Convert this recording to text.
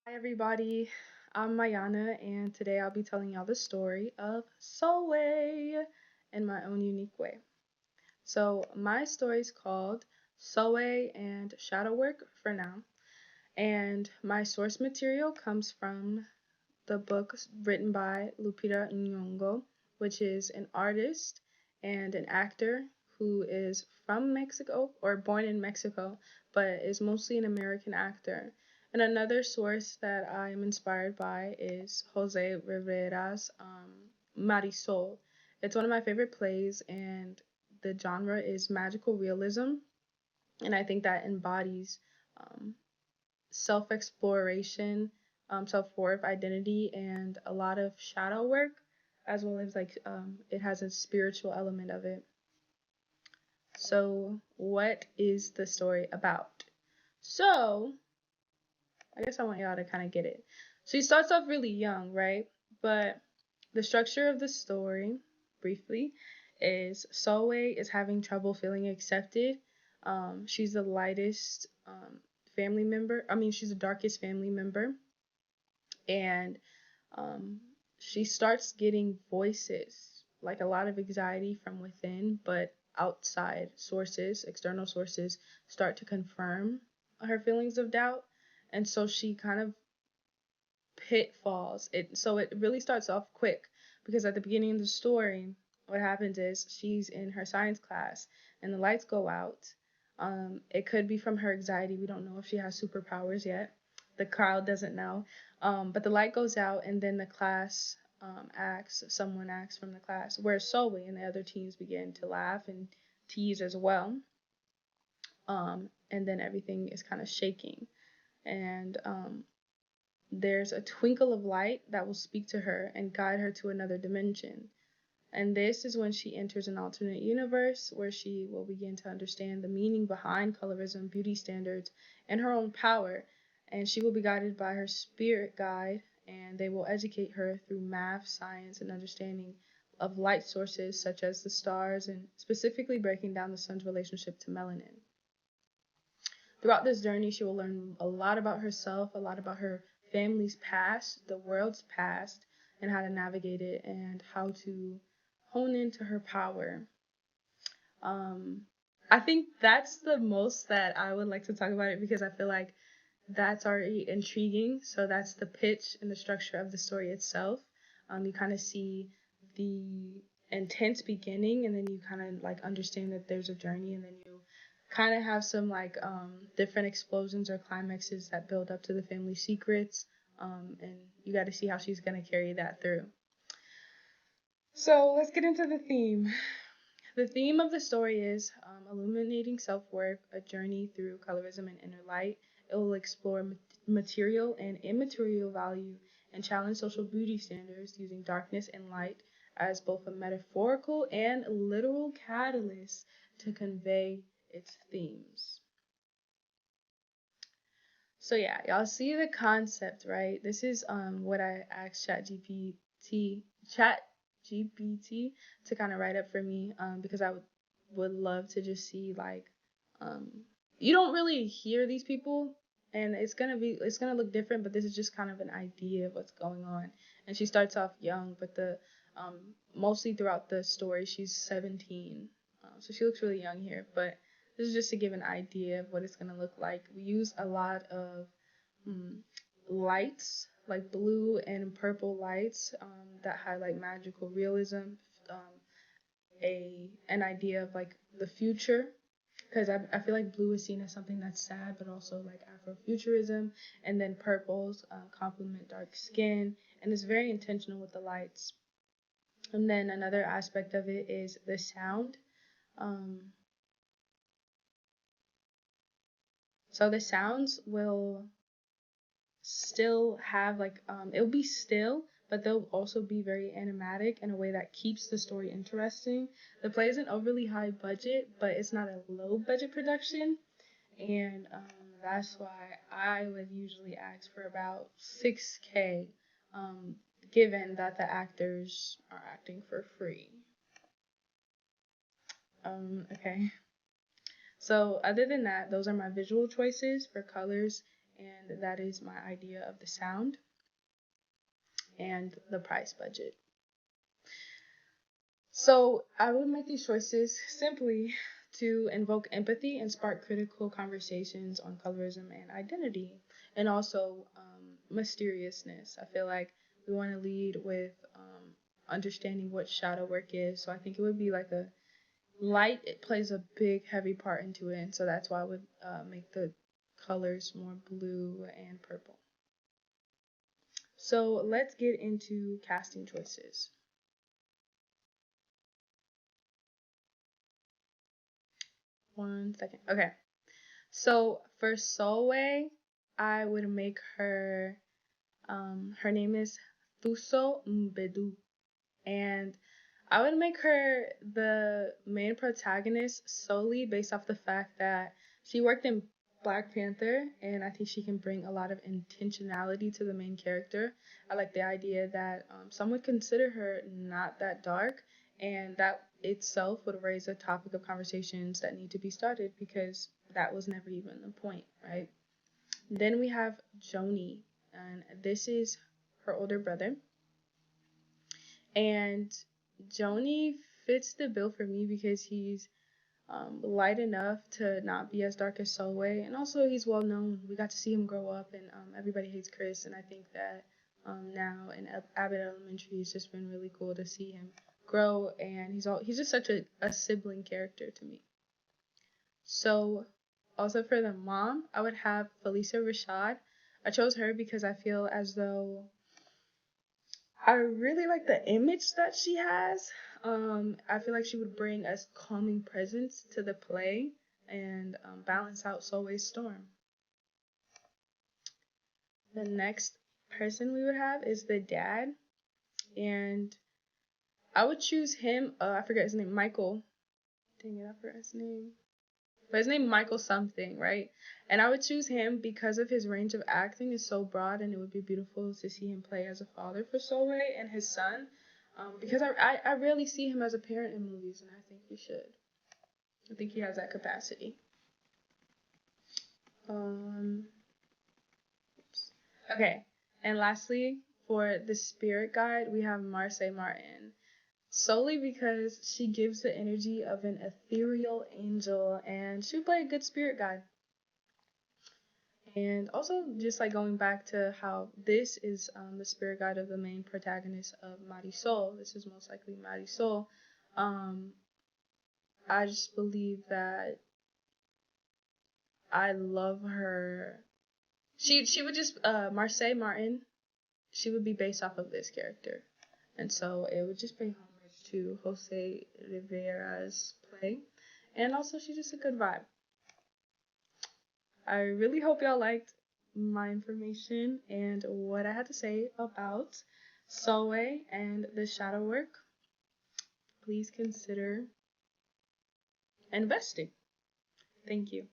Hi everybody, I'm Myana and today I'll be telling y'all the story of Sulwe in my own unique way. So my story is called Sulwe and Shadow Work for now, and my source material comes from the book written by Lupita Nyong'o, which is an artist and an actor who is from Mexico or born in Mexico, but is mostly an American actor. And another source that I am inspired by is Jose Rivera's Marisol. It's one of my favorite plays, and the genre is magical realism, and I think that embodies um, self exploration, self worth, identity, and a lot of shadow work, as well as it has a spiritual element of it. So, what is the story about? So, I guess I want y'all to kind of get it. So, he starts off really young, right? But the structure of the story, briefly, is Solway is having trouble feeling accepted. She's the lightest family member. I mean, she's the darkest family member, and um, she starts getting voices, like a lot of anxiety from within, but outside sources, external sources, start to confirm her feelings of doubt. And so she kind of pitfalls. It really starts off quick because at the beginning of the story, what happens is she's in her science class and the lights go out. It could be from her anxiety. We don't know if she has superpowers yet. The crowd doesn't know. But the light goes out and then the class someone acts from the class, where Solway and the other teens begin to laugh and tease as well. And then everything is kind of shaking. And there's a twinkle of light that will speak to her and guide her to another dimension. And this is when she enters an alternate universe where she will begin to understand the meaning behind colorism, beauty standards, and her own power. And she will be guided by her spirit guide, and they will educate her through math, science, and understanding of light sources such as the stars, and specifically breaking down the sun's relationship to melanin. Throughout this journey, she will learn a lot about herself, a lot about her family's past, the world's past, and how to navigate it and how to hone into her power. Um, I think that's the most that I would like to talk about it because I feel like that's already intriguing. So that's the pitch and the structure of the story itself. You kind of see the intense beginning, and then you kind of like understand that there's a journey, and then you kind of have some different explosions or climaxes that build up to the family secrets. And you got to see how she's gonna carry that through. So let's get into the theme. The theme of the story is illuminating self-worth, a journey through colorism and inner light. It will explore material and immaterial value and challenge social beauty standards using darkness and light as both a metaphorical and literal catalyst to convey its themes. So yeah, y'all see the concept, right? This is what I asked Chat GPT to kind of write up for me because I would love to just see um you don't really hear these people, and it's gonna look different, but this is just kind of an idea of what's going on. And she starts off young, but the mostly throughout the story she's 17, so she looks really young here, but this is just to give an idea of what it's going to look like. We use a lot of mm, lights, like blue and purple lights that highlight magical realism, um, an idea of like the future, because I feel like blue is seen as something that's sad, but also like Afrofuturism, and then purples complement dark skin, and it's very intentional with the lights. And then another aspect of it is the sound. Um, so the sounds will still have it'll be still, but they'll also be very animatic in a way that keeps the story interesting. The play isn't overly high budget, but it's not a low budget production, and that's why I would usually ask for about 6K, um, given that the actors are acting for free. Okay. So other than that, those are my visual choices for colors and that is my idea of the sound and the price budget. So I would make these choices simply to invoke empathy and spark critical conversations on colorism and identity, and also mysteriousness. I feel like we want to lead with understanding what shadow work is. So I think it would be like a light. It plays a big, heavy part into it, and so that's why I would make the colors more blue and purple. So let's get into casting choices. One second. Okay. So for Sulwe, I would make her, her name is Thuso Mbedu. And I would make her the main protagonist solely based off the fact that she worked in Black Panther, and I think she can bring a lot of intentionality to the main character. I like the idea that some would consider her not that dark, and that itself would raise a topic of conversations that need to be started because that was never even the point, right? Then we have Joni, and this is her older brother. And Joni fits the bill for me because he's light enough to not be as dark as Sulwe, and also he's well known. We got to see him grow up, and everybody hates Chris, and I think that now in Abbott Elementary, it's just been really cool to see him grow, and he's just such a sibling character to me. So also for the mom, I would have Felicia Rashad. I chose her because I feel as though I really like the image that she has. I feel like she would bring a calming presence to the play and balance out Solway's storm. The next person we would have is the dad, and I would choose him. I forget his name, Michael. Dang it, I forgot his name. But his name Michael something, right? And I would choose him because of his range of acting is so broad, and it would be beautiful to see him play as a father for Solway and his son. Because I rarely see him as a parent in movies, and I think he should. I think he has that capacity. Okay, and lastly, for the spirit guide, we have Marse Martin. Solely because she gives the energy of an ethereal angel, and she would play a good spirit guide. And also, just like going back to how this is the spirit guide of the main protagonist of Marisol, this is most likely Marisol. I just believe that I love her. She would just Marse Martin. She would be based off of this character, and so it would just pay homage to Jose Rivera's play, and also she's just a good vibe. I really hope y'all liked my information and what I had to say about Sulwe and the shadow work. Please consider investing. Thank you.